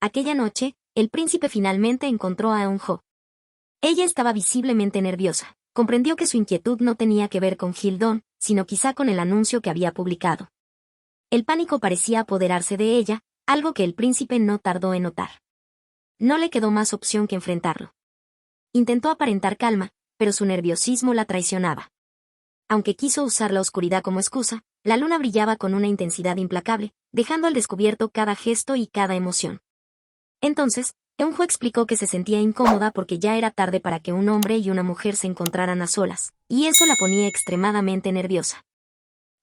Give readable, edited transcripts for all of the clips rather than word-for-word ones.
Aquella noche, el príncipe finalmente encontró a Eun-jo. Ella estaba visiblemente nerviosa. Comprendió que su inquietud no tenía que ver con Hildon, sino quizá con el anuncio que había publicado. El pánico parecía apoderarse de ella, algo que el príncipe no tardó en notar. No le quedó más opción que enfrentarlo. Intentó aparentar calma, pero su nerviosismo la traicionaba. Aunque quiso usar la oscuridad como excusa, la luna brillaba con una intensidad implacable, dejando al descubierto cada gesto y cada emoción. Entonces, Eun-jo explicó que se sentía incómoda porque ya era tarde para que un hombre y una mujer se encontraran a solas, y eso la ponía extremadamente nerviosa.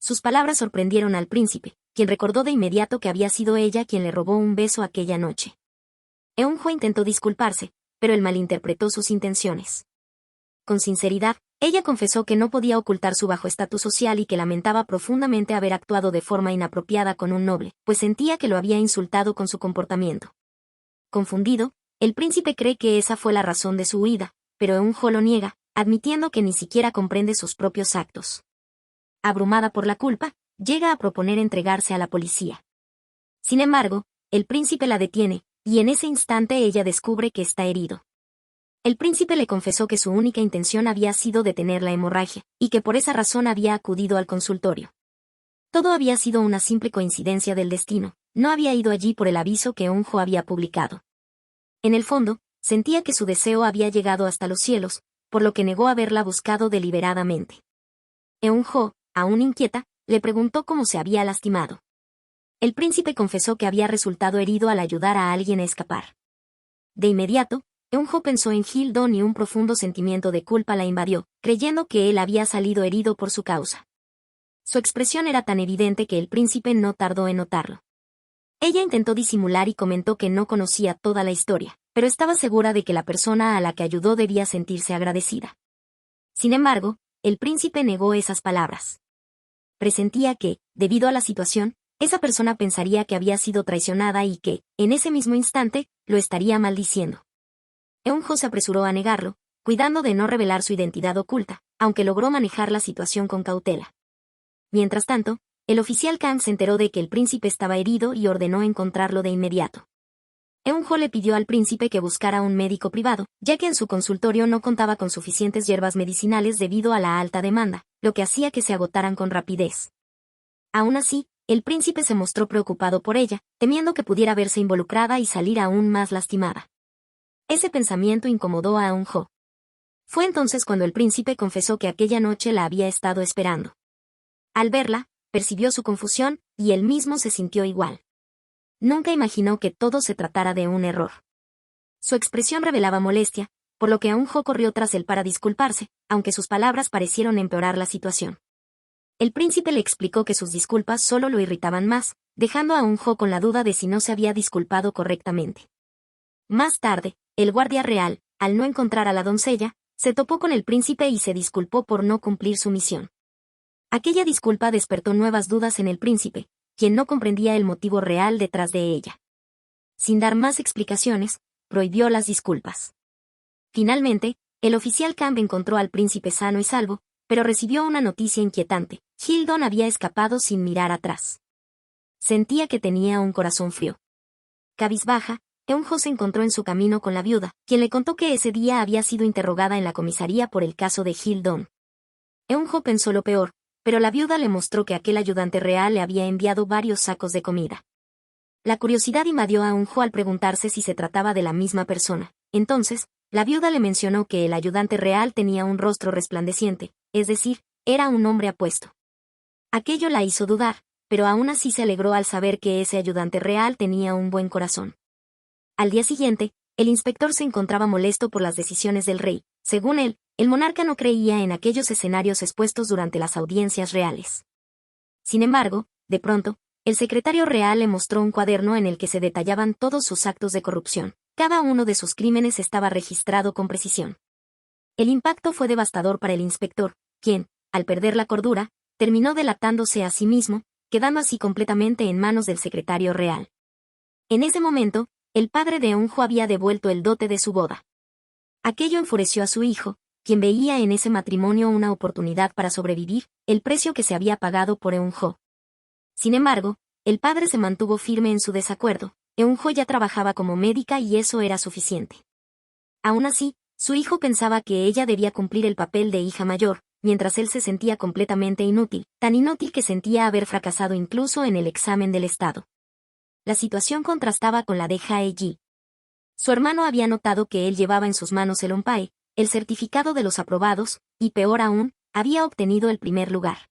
Sus palabras sorprendieron al príncipe, quien recordó de inmediato que había sido ella quien le robó un beso aquella noche. Eun-jo intentó disculparse, pero él malinterpretó sus intenciones. Con sinceridad, ella confesó que no podía ocultar su bajo estatus social y que lamentaba profundamente haber actuado de forma inapropiada con un noble, pues sentía que lo había insultado con su comportamiento. Confundido, el príncipe cree que esa fue la razón de su huida, pero Eun-jo lo niega, admitiendo que ni siquiera comprende sus propios actos. Abrumada por la culpa, llega a proponer entregarse a la policía. Sin embargo, el príncipe la detiene, y en ese instante ella descubre que está herido. El príncipe le confesó que su única intención había sido detener la hemorragia, y que por esa razón había acudido al consultorio. Todo había sido una simple coincidencia del destino, no había ido allí por el aviso que Eun-jo había publicado. En el fondo, sentía que su deseo había llegado hasta los cielos, por lo que negó haberla buscado deliberadamente. Eun-jo, aún inquieta, le preguntó cómo se había lastimado. El príncipe confesó que había resultado herido al ayudar a alguien a escapar. De inmediato, Eun-jo pensó en Hildon y un profundo sentimiento de culpa la invadió, creyendo que él había salido herido por su causa. Su expresión era tan evidente que el príncipe no tardó en notarlo. Ella intentó disimular y comentó que no conocía toda la historia, pero estaba segura de que la persona a la que ayudó debía sentirse agradecida. Sin embargo, el príncipe negó esas palabras. Presentía que, debido a la situación, esa persona pensaría que había sido traicionada y que, en ese mismo instante, lo estaría maldiciendo. Eun-jo se apresuró a negarlo, cuidando de no revelar su identidad oculta, aunque logró manejar la situación con cautela. Mientras tanto, el oficial Kang se enteró de que el príncipe estaba herido y ordenó encontrarlo de inmediato. Eun-jo le pidió al príncipe que buscara un médico privado, ya que en su consultorio no contaba con suficientes hierbas medicinales debido a la alta demanda, lo que hacía que se agotaran con rapidez. Aún así, el príncipe se mostró preocupado por ella, temiendo que pudiera verse involucrada y salir aún más lastimada. Ese pensamiento incomodó a Eun-jo. Fue entonces cuando el príncipe confesó que aquella noche la había estado esperando. Al verla, percibió su confusión, y él mismo se sintió igual. Nunca imaginó que todo se tratara de un error. Su expresión revelaba molestia, por lo que Eun-jo corrió tras él para disculparse, aunque sus palabras parecieron empeorar la situación. El príncipe le explicó que sus disculpas solo lo irritaban más, dejando a Eun-jo con la duda de si no se había disculpado correctamente. Más tarde, el guardia real, al no encontrar a la doncella, se topó con el príncipe y se disculpó por no cumplir su misión. Aquella disculpa despertó nuevas dudas en el príncipe, quien no comprendía el motivo real detrás de ella. Sin dar más explicaciones, prohibió las disculpas. Finalmente, el oficial Kang encontró al príncipe sano y salvo, pero recibió una noticia inquietante: Hildon había escapado sin mirar atrás. Sentía que tenía un corazón frío. Cabizbaja, Eun-jo se encontró en su camino con la viuda, quien le contó que ese día había sido interrogada en la comisaría por el caso de Hildon. Eun-jo pensó lo peor, pero la viuda le mostró que aquel ayudante real le había enviado varios sacos de comida. La curiosidad invadió a Eun-jo al preguntarse si se trataba de la misma persona. Entonces, la viuda le mencionó que el ayudante real tenía un rostro resplandeciente, es decir, era un hombre apuesto. Aquello la hizo dudar, pero aún así se alegró al saber que ese ayudante real tenía un buen corazón. Al día siguiente, el inspector se encontraba molesto por las decisiones del rey. Según él, el monarca no creía en aquellos escenarios expuestos durante las audiencias reales. Sin embargo, de pronto, el secretario real le mostró un cuaderno en el que se detallaban todos sus actos de corrupción. Cada uno de sus crímenes estaba registrado con precisión. El impacto fue devastador para el inspector, quien, al perder la cordura, terminó delatándose a sí mismo, quedando así completamente en manos del secretario real. En ese momento, el padre de Eun-jo había devuelto el dote de su boda. Aquello enfureció a su hijo, quien veía en ese matrimonio una oportunidad para sobrevivir, el precio que se había pagado por Eun-jo. Sin embargo, el padre se mantuvo firme en su desacuerdo, Eun-jo ya trabajaba como médica y eso era suficiente. Aún así, su hijo pensaba que ella debía cumplir el papel de hija mayor, mientras él se sentía completamente inútil, tan inútil que sentía haber fracasado incluso en el examen del estado. La situación contrastaba con la de Jae-ji. Su hermano había notado que él llevaba en sus manos el onpae, el certificado de los aprobados, y peor aún, había obtenido el primer lugar.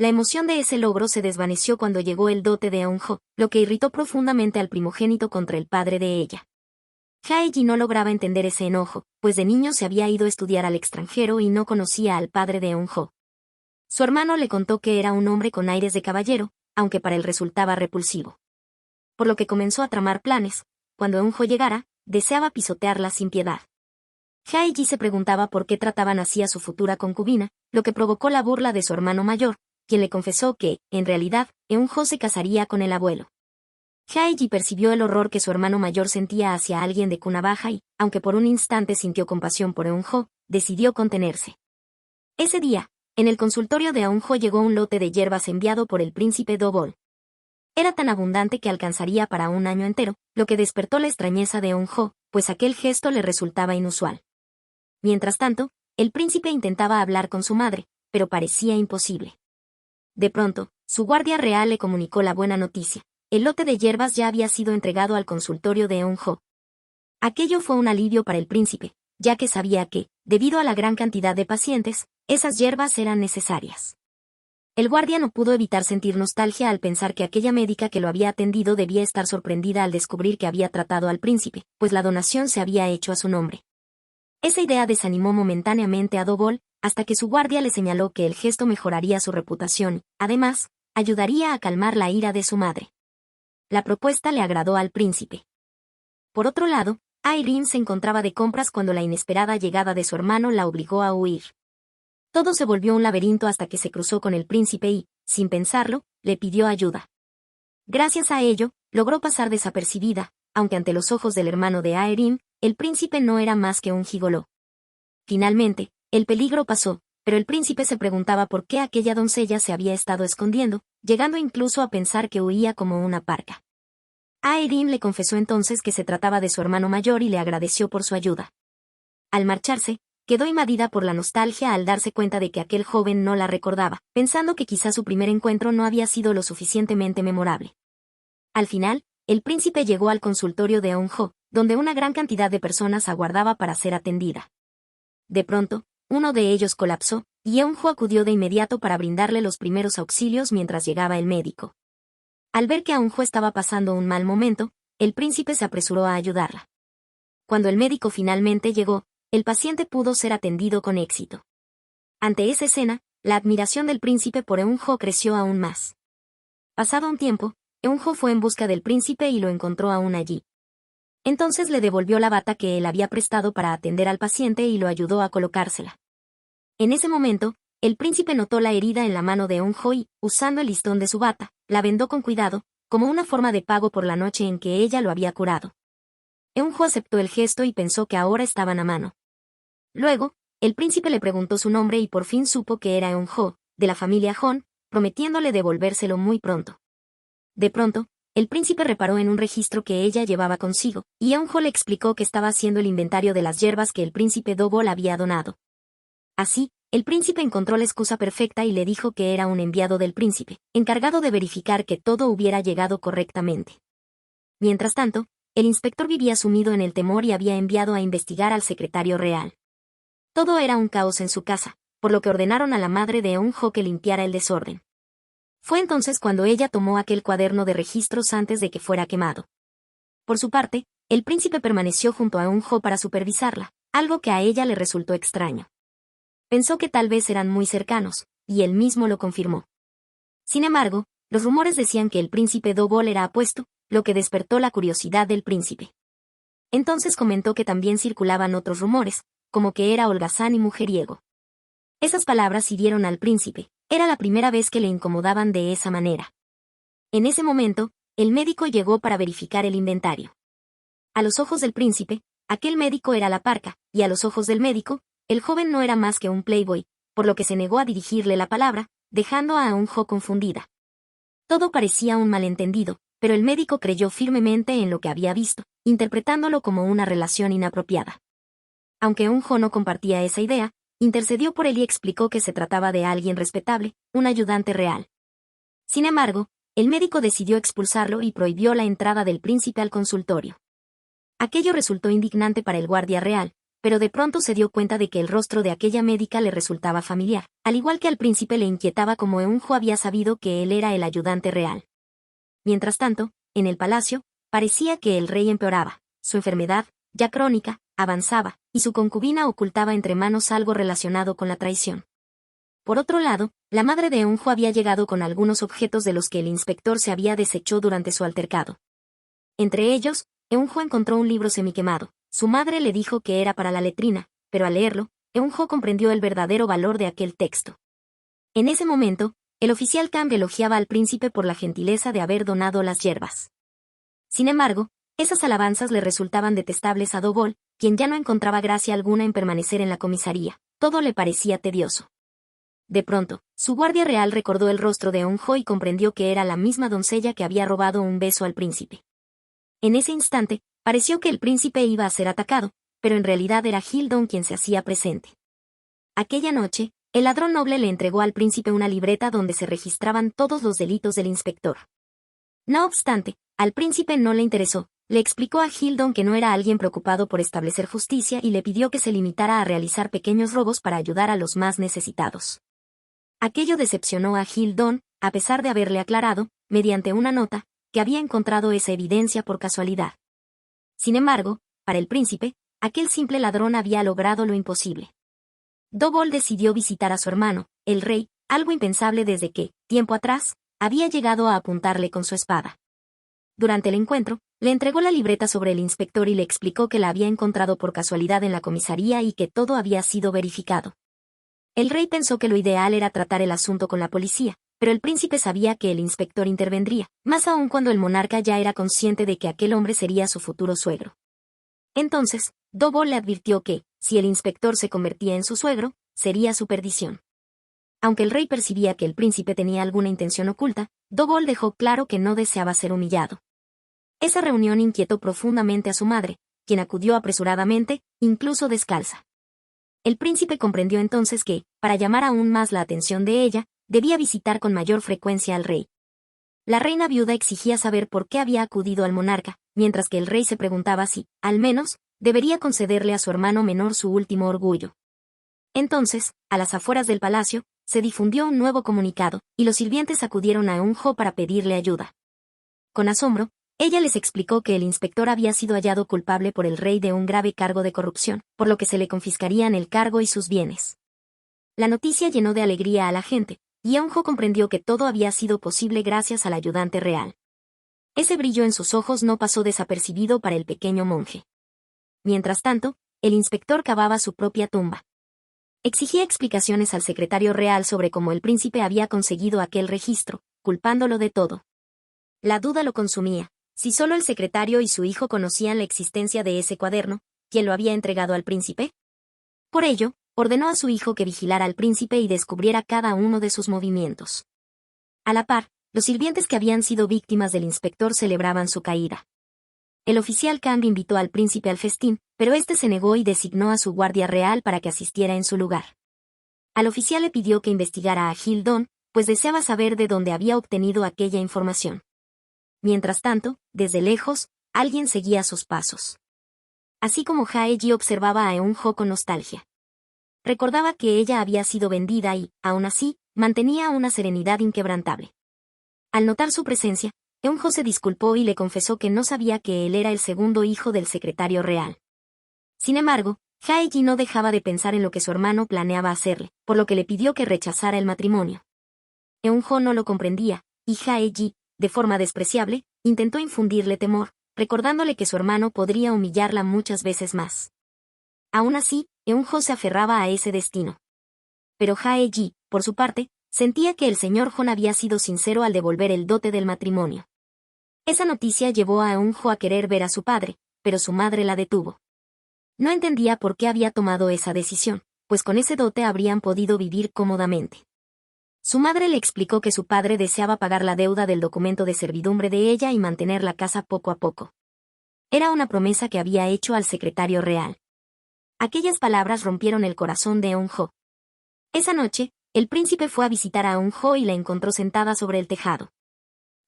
La emoción de ese logro se desvaneció cuando llegó el dote de Eun-jo, lo que irritó profundamente al primogénito contra el padre de ella. Jae-ji no lograba entender ese enojo, pues de niño se había ido a estudiar al extranjero y no conocía al padre de Eun-jo. Su hermano le contó que era un hombre con aires de caballero, aunque para él resultaba repulsivo. Por lo que comenzó a tramar planes. Cuando Eun-jo llegara, deseaba pisotearla sin piedad. Jae-ji se preguntaba por qué trataban así a su futura concubina, lo que provocó la burla de su hermano mayor, quien le confesó que, en realidad, Eun-jo se casaría con el abuelo. Jae-ji percibió el horror que su hermano mayor sentía hacia alguien de cuna baja y, aunque por un instante sintió compasión por Eun-jo, decidió contenerse. Ese día, en el consultorio de Eun-jo llegó un lote de hierbas enviado por el príncipe Do-bol. Era tan abundante que alcanzaría para un año entero, lo que despertó la extrañeza de Eun-jo, pues aquel gesto le resultaba inusual. Mientras tanto, el príncipe intentaba hablar con su madre, pero parecía imposible. De pronto, su guardia real le comunicó la buena noticia. El lote de hierbas ya había sido entregado al consultorio de Eun-jo. Aquello fue un alivio para el príncipe, ya que sabía que, debido a la gran cantidad de pacientes, esas hierbas eran necesarias. El guardia no pudo evitar sentir nostalgia al pensar que aquella médica que lo había atendido debía estar sorprendida al descubrir que había tratado al príncipe, pues la donación se había hecho a su nombre. Esa idea desanimó momentáneamente a Do-bol, hasta que su guardia le señaló que el gesto mejoraría su reputación y, además, ayudaría a calmar la ira de su madre. La propuesta le agradó al príncipe. Por otro lado, Irene se encontraba de compras cuando la inesperada llegada de su hermano la obligó a huir. Todo se volvió un laberinto hasta que se cruzó con el príncipe y, sin pensarlo, le pidió ayuda. Gracias a ello, logró pasar desapercibida, aunque ante los ojos del hermano de Irene, el príncipe no era más que un gigoló. Finalmente, el peligro pasó, pero el príncipe se preguntaba por qué aquella doncella se había estado escondiendo, llegando incluso a pensar que huía como una parca. Irene le confesó entonces que se trataba de su hermano mayor y le agradeció por su ayuda. Al marcharse, quedó invadida por la nostalgia al darse cuenta de que aquel joven no la recordaba, pensando que quizá su primer encuentro no había sido lo suficientemente memorable. Al final, el príncipe llegó al consultorio de Eun-jo, donde una gran cantidad de personas aguardaba para ser atendida. De pronto, uno de ellos colapsó, y Eun-jo acudió de inmediato para brindarle los primeros auxilios mientras llegaba el médico. Al ver que Eun-jo estaba pasando un mal momento, el príncipe se apresuró a ayudarla. Cuando el médico finalmente llegó, el paciente pudo ser atendido con éxito. Ante esa escena, la admiración del príncipe por Eun-jo creció aún más. Pasado un tiempo, Eun-jo fue en busca del príncipe y lo encontró aún allí. Entonces le devolvió la bata que él había prestado para atender al paciente y lo ayudó a colocársela. En ese momento, el príncipe notó la herida en la mano de Eun-jo y, usando el listón de su bata, la vendó con cuidado, como una forma de pago por la noche en que ella lo había curado. Eun-jo aceptó el gesto y pensó que ahora estaban a mano. Luego, el príncipe le preguntó su nombre y por fin supo que era Eun-jo, de la familia Hon, prometiéndole devolvérselo muy pronto. De pronto, el príncipe reparó en un registro que ella llevaba consigo, y Eun-jo le explicó que estaba haciendo el inventario de las hierbas que el príncipe Do-bol había donado. Así, el príncipe encontró la excusa perfecta y le dijo que era un enviado del príncipe, encargado de verificar que todo hubiera llegado correctamente. Mientras tanto, el inspector vivía sumido en el temor y había enviado a investigar al secretario real. Todo era un caos en su casa, por lo que ordenaron a la madre de Eun-jo que limpiara el desorden. Fue entonces cuando ella tomó aquel cuaderno de registros antes de que fuera quemado. Por su parte, el príncipe permaneció junto a Eun-jo para supervisarla, algo que a ella le resultó extraño. Pensó que tal vez eran muy cercanos, y él mismo lo confirmó. Sin embargo, los rumores decían que el príncipe Do-bol era apuesto, lo que despertó la curiosidad del príncipe. Entonces comentó que también circulaban otros rumores, como que era holgazán y mujeriego. Esas palabras hirieron al príncipe, era la primera vez que le incomodaban de esa manera. En ese momento, el médico llegó para verificar el inventario. A los ojos del príncipe, aquel médico era la parca, y a los ojos del médico, el joven no era más que un playboy, por lo que se negó a dirigirle la palabra, dejando a Eun-jo confundida. Todo parecía un malentendido, pero el médico creyó firmemente en lo que había visto, interpretándolo como una relación inapropiada. Aunque Eun-jo no compartía esa idea, intercedió por él y explicó que se trataba de alguien respetable, un ayudante real. Sin embargo, el médico decidió expulsarlo y prohibió la entrada del príncipe al consultorio. Aquello resultó indignante para el guardia real, pero de pronto se dio cuenta de que el rostro de aquella médica le resultaba familiar, al igual que al príncipe le inquietaba como Eun-jo había sabido que él era el ayudante real. Mientras tanto, en el palacio, parecía que el rey empeoraba, su enfermedad, ya crónica, avanzaba, y su concubina ocultaba entre manos algo relacionado con la traición. Por otro lado, la madre de Eun-jo había llegado con algunos objetos de los que el inspector se había deshecho durante su altercado. Entre ellos, Eun-jo encontró un libro semiquemado. Su madre le dijo que era para la letrina, pero al leerlo, Eun-jo comprendió el verdadero valor de aquel texto. En ese momento, el oficial Kang elogiaba al príncipe por la gentileza de haber donado las hierbas. Sin embargo, esas alabanzas le resultaban detestables a Do-bol, quien ya no encontraba gracia alguna en permanecer en la comisaría. Todo le parecía tedioso. De pronto, su guardia real recordó el rostro de Eun-jo y comprendió que era la misma doncella que había robado un beso al príncipe. En ese instante, pareció que el príncipe iba a ser atacado, pero en realidad era Hildon quien se hacía presente. Aquella noche, el ladrón noble le entregó al príncipe una libreta donde se registraban todos los delitos del inspector. No obstante, al príncipe no le interesó, le explicó a Hildon que no era alguien preocupado por establecer justicia y le pidió que se limitara a realizar pequeños robos para ayudar a los más necesitados. Aquello decepcionó a Hildon, a pesar de haberle aclarado, mediante una nota, que había encontrado esa evidencia por casualidad. Sin embargo, para el príncipe, aquel simple ladrón había logrado lo imposible. Do-bol decidió visitar a su hermano, el rey, algo impensable desde que, tiempo atrás, había llegado a apuntarle con su espada. Durante el encuentro, le entregó la libreta sobre el inspector y le explicó que la había encontrado por casualidad en la comisaría y que todo había sido verificado. El rey pensó que lo ideal era tratar el asunto con la policía, pero el príncipe sabía que el inspector intervendría, más aún cuando el monarca ya era consciente de que aquel hombre sería su futuro suegro. Entonces, Do-bol le advirtió que, si el inspector se convertía en su suegro, sería su perdición. Aunque el rey percibía que el príncipe tenía alguna intención oculta, Do-bol dejó claro que no deseaba ser humillado. Esa reunión inquietó profundamente a su madre, quien acudió apresuradamente, incluso descalza. El príncipe comprendió entonces que, para llamar aún más la atención de ella, debía visitar con mayor frecuencia al rey. La reina viuda exigía saber por qué había acudido al monarca, mientras que el rey se preguntaba si, al menos, debería concederle a su hermano menor su último orgullo. Entonces, a las afueras del palacio, se difundió un nuevo comunicado, y los sirvientes acudieron a Eun-jo para pedirle ayuda. Con asombro, ella les explicó que el inspector había sido hallado culpable por el rey de un grave cargo de corrupción, por lo que se le confiscarían el cargo y sus bienes. La noticia llenó de alegría a la gente, y Eun-jo comprendió que todo había sido posible gracias al ayudante real. Ese brillo en sus ojos no pasó desapercibido para el pequeño monje. Mientras tanto, el inspector cavaba su propia tumba. Exigía explicaciones al secretario real sobre cómo el príncipe había conseguido aquel registro, culpándolo de todo. La duda lo consumía. Si solo el secretario y su hijo conocían la existencia de ese cuaderno, ¿quién lo había entregado al príncipe? Por ello, ordenó a su hijo que vigilara al príncipe y descubriera cada uno de sus movimientos. A la par, los sirvientes que habían sido víctimas del inspector celebraban su caída. El oficial Kang invitó al príncipe al festín, pero este se negó y designó a su guardia real para que asistiera en su lugar. Al oficial le pidió que investigara a Hildon, pues deseaba saber de dónde había obtenido aquella información. Mientras tanto, desde lejos, alguien seguía sus pasos. Así como Hae-ji observaba a Eun-jo con nostalgia. Recordaba que ella había sido vendida y, aún así, mantenía una serenidad inquebrantable. Al notar su presencia, Eun-jo se disculpó y le confesó que no sabía que él era el segundo hijo del secretario real. Sin embargo, Hae-ji no dejaba de pensar en lo que su hermano planeaba hacerle, por lo que le pidió que rechazara el matrimonio. Eun-jo no lo comprendía, y Hae-ji, de forma despreciable, intentó infundirle temor, recordándole que su hermano podría humillarla muchas veces más. Aún así, Eun-jo se aferraba a ese destino. Pero Hae-ji, por su parte, sentía que el señor Jon había sido sincero al devolver el dote del matrimonio. Esa noticia llevó a Eun-jo a querer ver a su padre, pero su madre la detuvo. No entendía por qué había tomado esa decisión, pues con ese dote habrían podido vivir cómodamente. Su madre le explicó que su padre deseaba pagar la deuda del documento de servidumbre de ella y mantener la casa poco a poco. Era una promesa que había hecho al secretario real. Aquellas palabras rompieron el corazón de Eun-jo. Esa noche, el príncipe fue a visitar a Eun-jo y la encontró sentada sobre el tejado.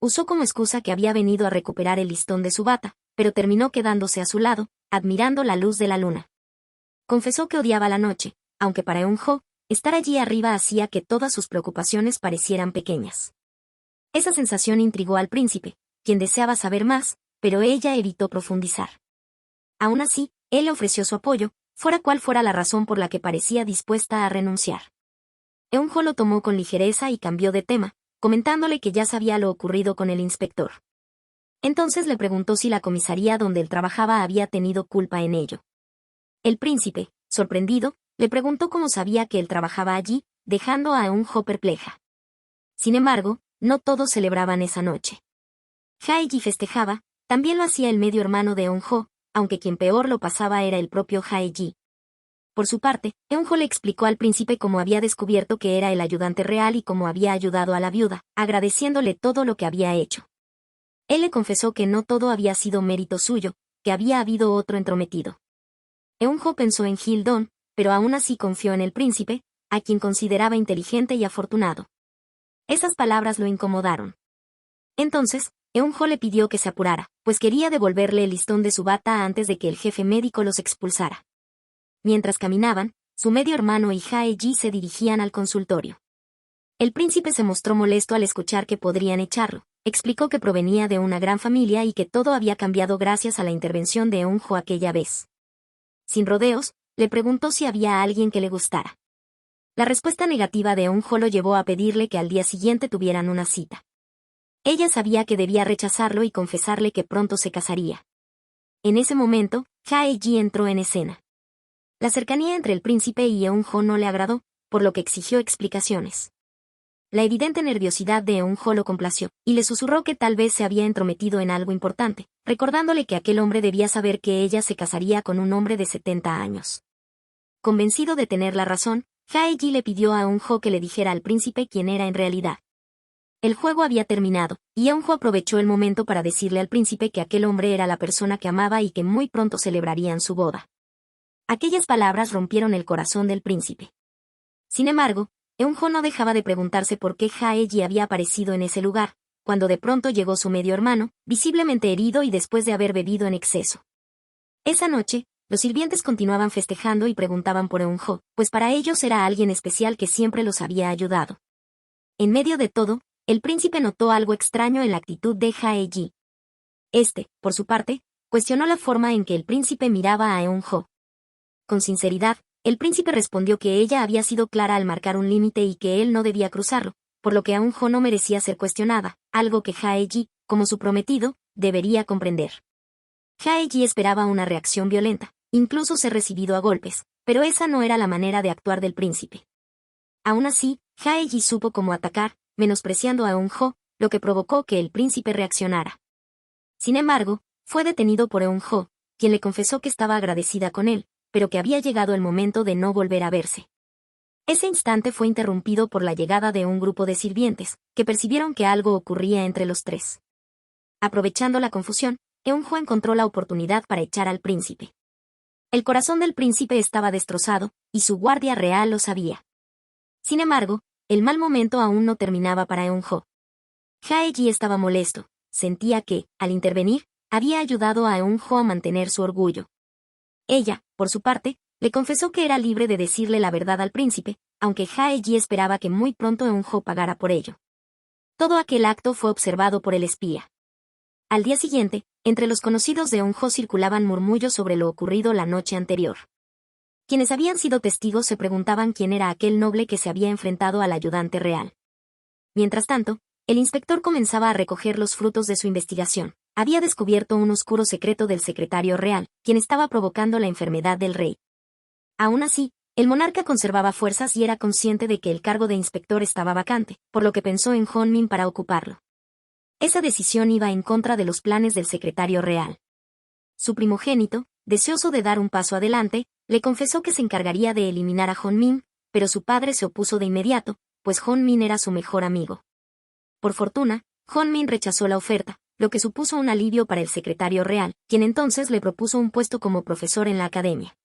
Usó como excusa que había venido a recuperar el listón de su bata, pero terminó quedándose a su lado, admirando la luz de la luna. Confesó que odiaba la noche, aunque para Eun-jo, estar allí arriba hacía que todas sus preocupaciones parecieran pequeñas. Esa sensación intrigó al príncipe, quien deseaba saber más, pero ella evitó profundizar. Aún así, él le ofreció su apoyo, fuera cual fuera la razón por la que parecía dispuesta a renunciar. Eun-jo lo tomó con ligereza y cambió de tema, comentándole que ya sabía lo ocurrido con el inspector. Entonces le preguntó si la comisaría donde él trabajaba había tenido culpa en ello. El príncipe, sorprendido, le preguntó cómo sabía que él trabajaba allí, dejando a Eun-jo perpleja. Sin embargo, no todos celebraban esa noche. Hae-ji festejaba, también lo hacía el medio hermano de Eun-jo, aunque quien peor lo pasaba era el propio Hae-ji. Por su parte, Eun-jo le explicó al príncipe cómo había descubierto que era el ayudante real y cómo había ayudado a la viuda, agradeciéndole todo lo que había hecho. Él le confesó que no todo había sido mérito suyo, que había habido otro entrometido. Eun-jo pensó en Hil-don, pero aún así confió en el príncipe, a quien consideraba inteligente y afortunado. Esas palabras lo incomodaron. Entonces, Eun-jo le pidió que se apurara, pues quería devolverle el listón de su bata antes de que el jefe médico los expulsara. Mientras caminaban, su medio hermano y Hae-ji se dirigían al consultorio. El príncipe se mostró molesto al escuchar que podrían echarlo, explicó que provenía de una gran familia y que todo había cambiado gracias a la intervención de Eun-jo aquella vez. Sin rodeos, le preguntó si había alguien que le gustara. La respuesta negativa de Eun-jo lo llevó a pedirle que al día siguiente tuvieran una cita. Ella sabía que debía rechazarlo y confesarle que pronto se casaría. En ese momento, Hae-ji entró en escena. La cercanía entre el príncipe y Eun-jo no le agradó, por lo que exigió explicaciones. La evidente nerviosidad de Eun-jo lo complació, y le susurró que tal vez se había entrometido en algo importante, recordándole que aquel hombre debía saber que ella se casaría con un hombre de 70 años. Convencido de tener la razón, Hae-ji le pidió a Eun-jo que le dijera al príncipe quién era en realidad. El juego había terminado, y Eun-jo aprovechó el momento para decirle al príncipe que aquel hombre era la persona que amaba y que muy pronto celebrarían su boda. Aquellas palabras rompieron el corazón del príncipe. Sin embargo, Eun-jo no dejaba de preguntarse por qué Hae-ji había aparecido en ese lugar, cuando de pronto llegó su medio hermano, visiblemente herido y después de haber bebido en exceso. Esa noche, los sirvientes continuaban festejando y preguntaban por Eun-jo, pues para ellos era alguien especial que siempre los había ayudado. En medio de todo, el príncipe notó algo extraño en la actitud de Hae-ji. Por su parte, cuestionó la forma en que el príncipe miraba a Eun-jo. Con sinceridad, el príncipe respondió que ella había sido clara al marcar un límite y que él no debía cruzarlo, por lo que Eun-jo no merecía ser cuestionada, algo que Hae-ji, como su prometido, debería comprender. Hae-ji esperaba una reacción violenta, incluso ser recibido a golpes, pero esa no era la manera de actuar del príncipe. Aún así, Hae-ji supo cómo atacar, menospreciando a Eun-jo, lo que provocó que el príncipe reaccionara. Sin embargo, fue detenido por Eun-jo, quien le confesó que estaba agradecida con él, pero que había llegado el momento de no volver a verse. Ese instante fue interrumpido por la llegada de un grupo de sirvientes, que percibieron que algo ocurría entre los tres. Aprovechando la confusión, Eun-jo encontró la oportunidad para echar al príncipe. El corazón del príncipe estaba destrozado, y su guardia real lo sabía. Sin embargo, el mal momento aún no terminaba para Eun-jo. Hae-ji estaba molesto, sentía que, al intervenir, había ayudado a Eun-jo a mantener su orgullo. Ella, por su parte, le confesó que era libre de decirle la verdad al príncipe, aunque Hae-ji esperaba que muy pronto Eun-jo pagara por ello. Todo aquel acto fue observado por el espía. Al día siguiente, entre los conocidos de Eun-jo circulaban murmullos sobre lo ocurrido la noche anterior. Quienes habían sido testigos se preguntaban quién era aquel noble que se había enfrentado al ayudante real. Mientras tanto, el inspector comenzaba a recoger los frutos de su investigación. Había descubierto un oscuro secreto del secretario real, quien estaba provocando la enfermedad del rey. Aún así, el monarca conservaba fuerzas y era consciente de que el cargo de inspector estaba vacante, por lo que pensó en Honmin para ocuparlo. Esa decisión iba en contra de los planes del secretario real. Su primogénito, deseoso de dar un paso adelante, le confesó que se encargaría de eliminar a Honmin, pero su padre se opuso de inmediato, pues Honmin era su mejor amigo. Por fortuna, Honmin rechazó la oferta, lo que supuso un alivio para el secretario real, quien entonces le propuso un puesto como profesor en la academia.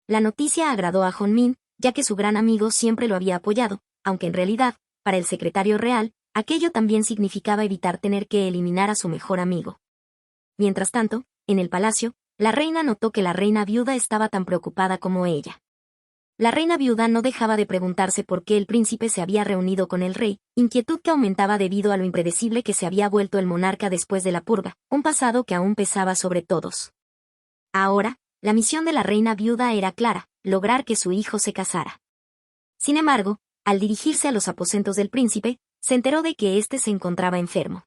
La noticia agradó a Honmin, ya que su gran amigo siempre lo había apoyado, aunque en realidad, para el secretario real, aquello también significaba evitar tener que eliminar a su mejor amigo. Mientras tanto, en el palacio, la reina notó que la reina viuda estaba tan preocupada como ella. La reina viuda no dejaba de preguntarse por qué el príncipe se había reunido con el rey, inquietud que aumentaba debido a lo impredecible que se había vuelto el monarca después de la purga, un pasado que aún pesaba sobre todos. Ahora, la misión de la reina viuda era clara, lograr que su hijo se casara. Sin embargo, al dirigirse a los aposentos del príncipe, se enteró de que éste se encontraba enfermo.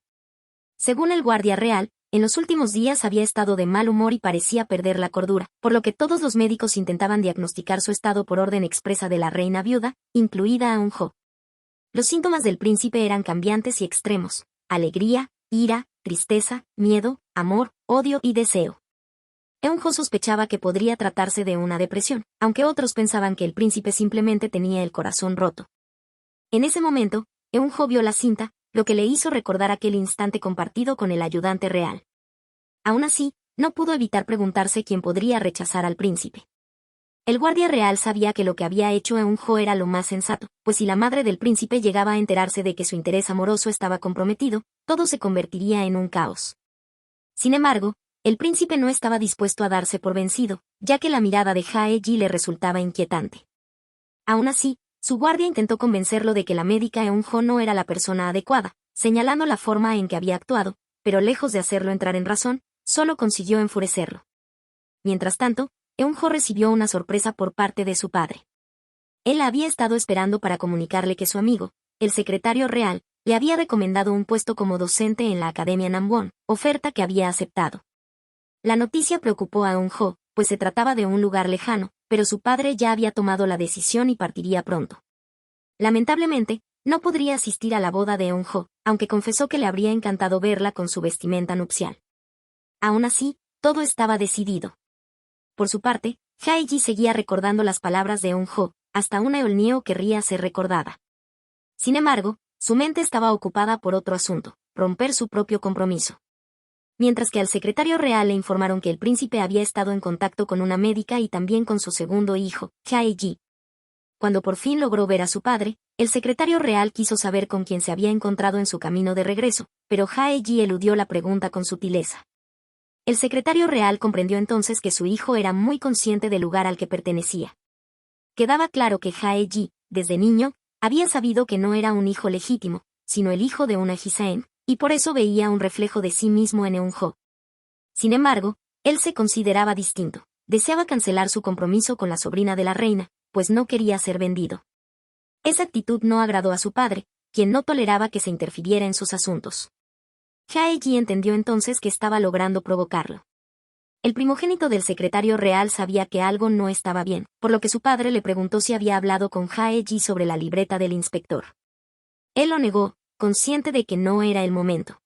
Según el guardia real, en los últimos días había estado de mal humor y parecía perder la cordura, por lo que todos los médicos intentaban diagnosticar su estado por orden expresa de la reina viuda, incluida Eun-jo. Los síntomas del príncipe eran cambiantes y extremos: alegría, ira, tristeza, miedo, amor, odio y deseo. Eun-jo sospechaba que podría tratarse de una depresión, aunque otros pensaban que el príncipe simplemente tenía el corazón roto. En ese momento, Eun-jo vio la cinta, lo que le hizo recordar aquel instante compartido con el ayudante real. Aún así, no pudo evitar preguntarse quién podría rechazar al príncipe. El guardia real sabía que lo que había hecho Eun-jo era lo más sensato, pues si la madre del príncipe llegaba a enterarse de que su interés amoroso estaba comprometido, todo se convertiría en un caos. Sin embargo, el príncipe no estaba dispuesto a darse por vencido, ya que la mirada de Jae-ji le resultaba inquietante. Aún así, su guardia intentó convencerlo de que la médica Eun-jo no era la persona adecuada, señalando la forma en que había actuado, pero lejos de hacerlo entrar en razón, solo consiguió enfurecerlo. Mientras tanto, Eun-jo recibió una sorpresa por parte de su padre. Él la había estado esperando para comunicarle que su amigo, el secretario real, le había recomendado un puesto como docente en la Academia Namwon, oferta que había aceptado. La noticia preocupó a Eun-jo, pues se trataba de un lugar lejano, pero su padre ya había tomado la decisión y partiría pronto. Lamentablemente, no podría asistir a la boda de Eun-jo, aunque confesó que le habría encantado verla con su vestimenta nupcial. Aún así, todo estaba decidido. Por su parte, Jae-ji seguía recordando las palabras de Eun-jo, hasta una Eolneo querría ser recordada. Sin embargo, su mente estaba ocupada por otro asunto: romper su propio compromiso. Mientras que al secretario real le informaron que el príncipe había estado en contacto con una médica y también con su segundo hijo, Jae-ji. Cuando por fin logró ver a su padre, el secretario real quiso saber con quién se había encontrado en su camino de regreso, pero Jae-ji eludió la pregunta con sutileza. El secretario real comprendió entonces que su hijo era muy consciente del lugar al que pertenecía. Quedaba claro que Jae-ji, desde niño, había sabido que no era un hijo legítimo, sino el hijo de una Hisaen, y por eso veía un reflejo de sí mismo en Eun-jo. Sin embargo, él se consideraba distinto, deseaba cancelar su compromiso con la sobrina de la reina, pues no quería ser vendido. Esa actitud no agradó a su padre, quien no toleraba que se interfiriera en sus asuntos. Jae-ji entendió entonces que estaba logrando provocarlo. El primogénito del secretario real sabía que algo no estaba bien, por lo que su padre le preguntó si había hablado con Jae-ji sobre la libreta del inspector. Él lo negó, consciente de que no era el momento.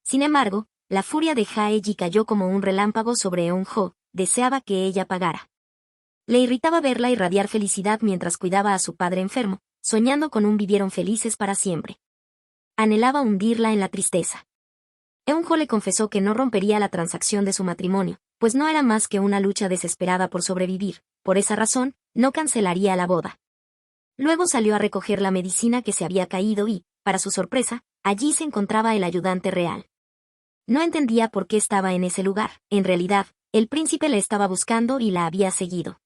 Sin embargo, la furia de Jae-ji cayó como un relámpago sobre Eun-jo, deseaba que ella pagara. Le irritaba verla irradiar felicidad mientras cuidaba a su padre enfermo, soñando con un vivieron felices para siempre. Anhelaba hundirla en la tristeza. Eun-jo le confesó que no rompería la transacción de su matrimonio, pues no era más que una lucha desesperada por sobrevivir, por esa razón, no cancelaría la boda. Luego salió a recoger la medicina que se había caído y, para su sorpresa, allí se encontraba el ayudante real. No entendía por qué estaba en ese lugar, en realidad, el príncipe la estaba buscando y la había seguido.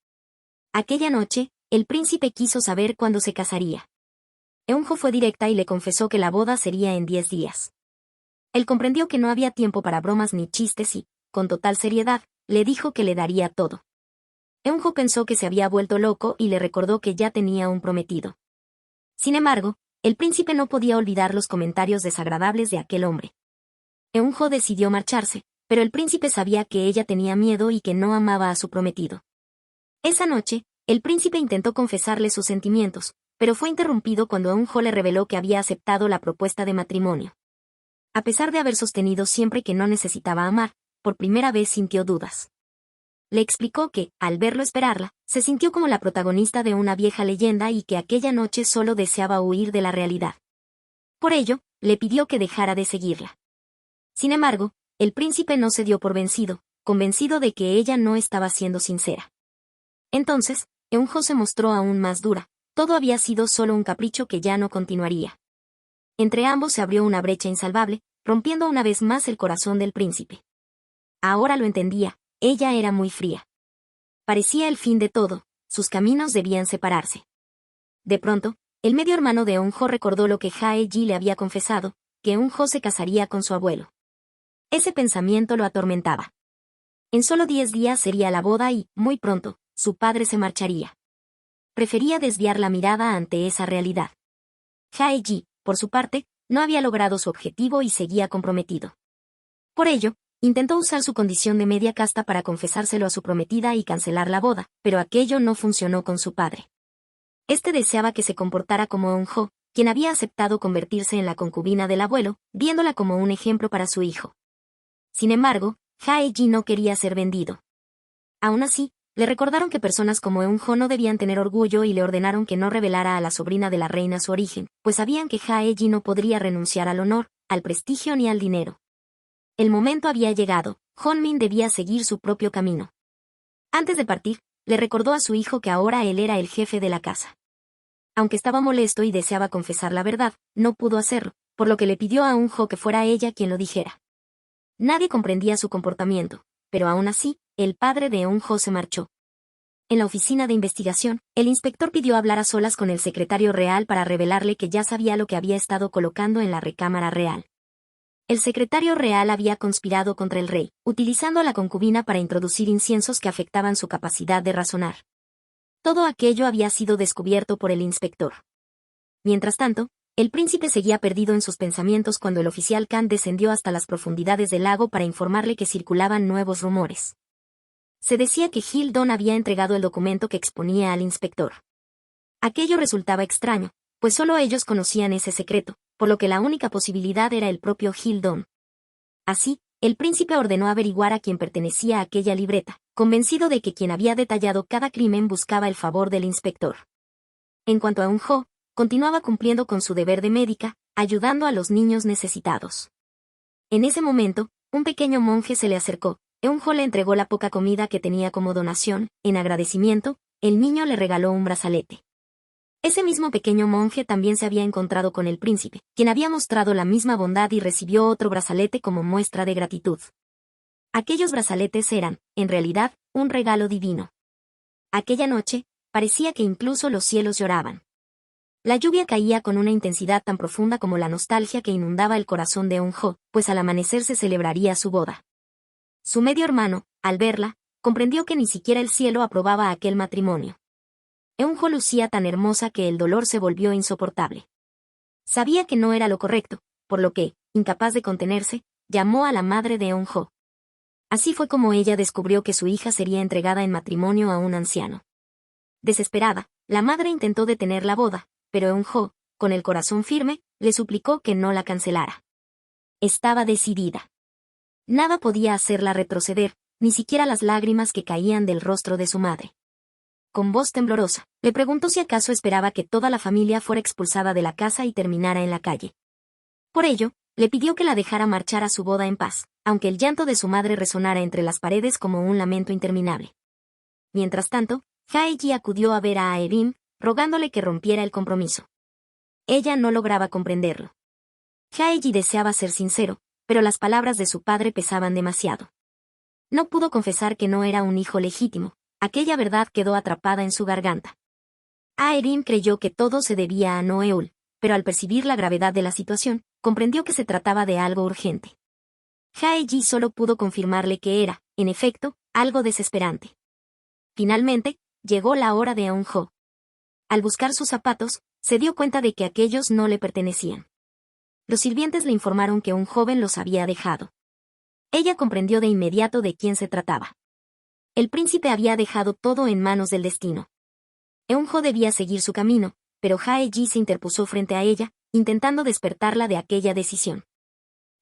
Aquella noche, el príncipe quiso saber cuándo se casaría. Eun-jo fue directa y le confesó que la boda sería en 10 días. Él comprendió que no había tiempo para bromas ni chistes y, con total seriedad, le dijo que le daría todo. Eun-jo pensó que se había vuelto loco y le recordó que ya tenía un prometido. Sin embargo, el príncipe no podía olvidar los comentarios desagradables de aquel hombre. Eun-jo decidió marcharse, pero el príncipe sabía que ella tenía miedo y que no amaba a su prometido. Esa noche, el príncipe intentó confesarle sus sentimientos, pero fue interrumpido cuando Eun-jo le reveló que había aceptado la propuesta de matrimonio. A pesar de haber sostenido siempre que no necesitaba amar, por primera vez sintió dudas. Le explicó que, al verlo esperarla, Se sintió como la protagonista de una vieja leyenda y que aquella noche solo deseaba huir de la realidad. Por ello, le pidió que dejara de seguirla. Sin embargo, el príncipe no se dio por vencido, convencido de que ella no estaba siendo sincera. Entonces, Eun-jo se mostró aún más dura. Todo había sido solo un capricho que ya no continuaría. Entre ambos se abrió una brecha insalvable, rompiendo una vez más el corazón del príncipe. Ahora lo entendía, ella era muy fría. Parecía el fin de todo, sus caminos debían separarse. De pronto, el medio hermano de Eun-jo recordó lo que Jae-ji le había confesado, que Eun-jo se casaría con su abuelo. Ese pensamiento lo atormentaba. En solo 10 días sería la boda y, muy pronto, su padre se marcharía. Prefería desviar la mirada ante esa realidad. Jae-ji, por su parte, no había logrado su objetivo y seguía comprometido. Por ello, intentó usar su condición de media casta para confesárselo a su prometida y cancelar la boda, pero aquello no funcionó con su padre. Este deseaba que se comportara como Eun-jo, quien había aceptado convertirse en la concubina del abuelo, viéndola como un ejemplo para su hijo. Sin embargo, Jae-ji no quería ser vendido. Aún así, le recordaron que personas como Eun-jo no debían tener orgullo y le ordenaron que no revelara a la sobrina de la reina su origen, pues sabían que Jae-ji no podría renunciar al honor, al prestigio ni al dinero. El momento había llegado, Honmin debía seguir su propio camino. Antes de partir, le recordó a su hijo que ahora él era el jefe de la casa. Aunque estaba molesto y deseaba confesar la verdad, no pudo hacerlo, por lo que le pidió a Eun-jo que fuera ella quien lo dijera. Nadie comprendía su comportamiento, pero aún así, el padre de Eun-jo se marchó. En la oficina de investigación, el inspector pidió hablar a solas con el secretario real para revelarle que ya sabía lo que había estado colocando en la recámara real. El secretario real había conspirado contra el rey, utilizando a la concubina para introducir inciensos que afectaban su capacidad de razonar. Todo aquello había sido descubierto por el inspector. Mientras tanto, el príncipe seguía perdido en sus pensamientos cuando el oficial Khan descendió hasta las profundidades del lago para informarle que circulaban nuevos rumores. Se decía que Hil-don había entregado el documento que exponía al inspector. Aquello resultaba extraño, pues solo ellos conocían ese secreto, por lo que la única posibilidad era el propio Hil-don. Así, el príncipe ordenó averiguar a quién pertenecía aquella libreta, convencido de que quien había detallado cada crimen buscaba el favor del inspector. En cuanto a Eun-jo, continuaba cumpliendo con su deber de médica, ayudando a los niños necesitados. En ese momento, un pequeño monje se le acercó. Eun-jo le entregó la poca comida que tenía como donación. En agradecimiento, el niño le regaló un brazalete. Ese mismo pequeño monje también se había encontrado con el príncipe, quien había mostrado la misma bondad y recibió otro brazalete como muestra de gratitud. Aquellos brazaletes eran, en realidad, un regalo divino. Aquella noche, parecía que incluso los cielos lloraban. La lluvia caía con una intensidad tan profunda como la nostalgia que inundaba el corazón de Eun-jo, pues al amanecer se celebraría su boda. Su medio hermano, al verla, comprendió que ni siquiera el cielo aprobaba aquel matrimonio. Eun-jo lucía tan hermosa que el dolor se volvió insoportable. Sabía que no era lo correcto, por lo que, incapaz de contenerse, llamó a la madre de Eun-jo. Así fue como ella descubrió que su hija sería entregada en matrimonio a un anciano. Desesperada, la madre intentó detener la boda, pero Eun-jo, con el corazón firme, le suplicó que no la cancelara. Estaba decidida. Nada podía hacerla retroceder, ni siquiera las lágrimas que caían del rostro de su madre. Con voz temblorosa, le preguntó si acaso esperaba que toda la familia fuera expulsada de la casa y terminara en la calle. Por ello, le pidió que la dejara marchar a su boda en paz, aunque el llanto de su madre resonara entre las paredes como un lamento interminable. Mientras tanto, Jae-ji acudió a ver a Aerim, rogándole que rompiera el compromiso. Ella no lograba comprenderlo. Jae-ji deseaba ser sincero, pero las palabras de su padre pesaban demasiado. No pudo confesar que no era un hijo legítimo, aquella verdad quedó atrapada en su garganta. Aerim creyó que todo se debía a Noeul, pero al percibir la gravedad de la situación, comprendió que se trataba de algo urgente. Jae-ji solo pudo confirmarle que era, en efecto, algo desesperante. Finalmente, llegó la hora de Eun-jo. Al buscar sus zapatos, se dio cuenta de que aquellos no le pertenecían. Los sirvientes le informaron que un joven los había dejado. Ella comprendió de inmediato de quién se trataba. El príncipe había dejado todo en manos del destino. Eun-jo debía seguir su camino, pero Jae-ji se interpuso frente a ella, intentando despertarla de aquella decisión.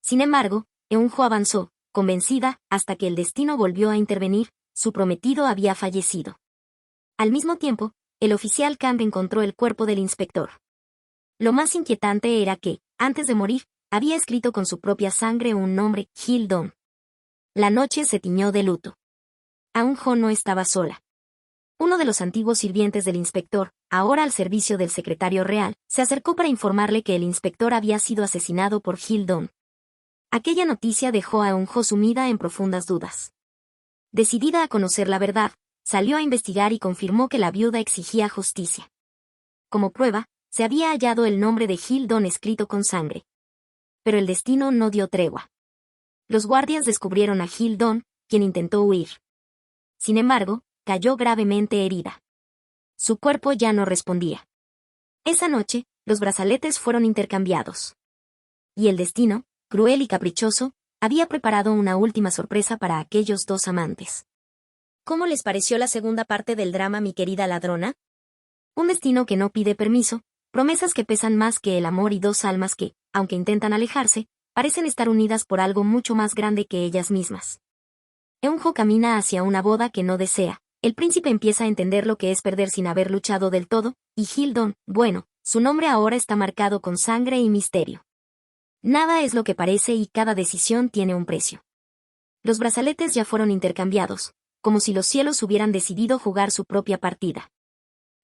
Sin embargo, Eun-jo avanzó, convencida, hasta que el destino volvió a intervenir. Su prometido había fallecido. Al mismo tiempo, el oficial Camp encontró el cuerpo del inspector. Lo más inquietante era que, antes de morir, había escrito con su propia sangre un nombre, Gil Don. La noche se tiñó de luto. Eun-jo no estaba sola. Uno de los antiguos sirvientes del inspector, ahora al servicio del secretario real, se acercó para informarle que el inspector había sido asesinado por Gil Don. Aquella noticia dejó a Eun-jo sumida en profundas dudas. Decidida a conocer la verdad, salió a investigar y confirmó que la viuda exigía justicia. Como prueba, se había hallado el nombre de Gil Don escrito con sangre. Pero el destino no dio tregua. Los guardias descubrieron a Gil Don, quien intentó huir. Sin embargo, cayó gravemente herida. Su cuerpo ya no respondía. Esa noche, los brazaletes fueron intercambiados. Y el destino, cruel y caprichoso, había preparado una última sorpresa para aquellos dos amantes. ¿Cómo les pareció la segunda parte del drama, mi querida ladrona? Un destino que no pide permiso, promesas que pesan más que el amor y dos almas que, aunque intentan alejarse, parecen estar unidas por algo mucho más grande que ellas mismas. Eun-jo camina hacia una boda que no desea. El príncipe empieza a entender lo que es perder sin haber luchado del todo, y Gil Don, bueno, su nombre ahora está marcado con sangre y misterio. Nada es lo que parece y cada decisión tiene un precio. Los brazaletes ya fueron intercambiados, como si los cielos hubieran decidido jugar su propia partida.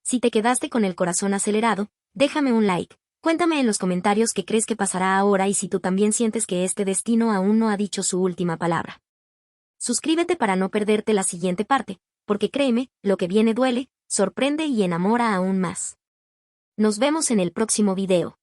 Si te quedaste con el corazón acelerado, déjame un like, cuéntame en los comentarios qué crees que pasará ahora y si tú también sientes que este destino aún no ha dicho su última palabra. Suscríbete para no perderte la siguiente parte, porque créeme, lo que viene duele, sorprende y enamora aún más. Nos vemos en el próximo video.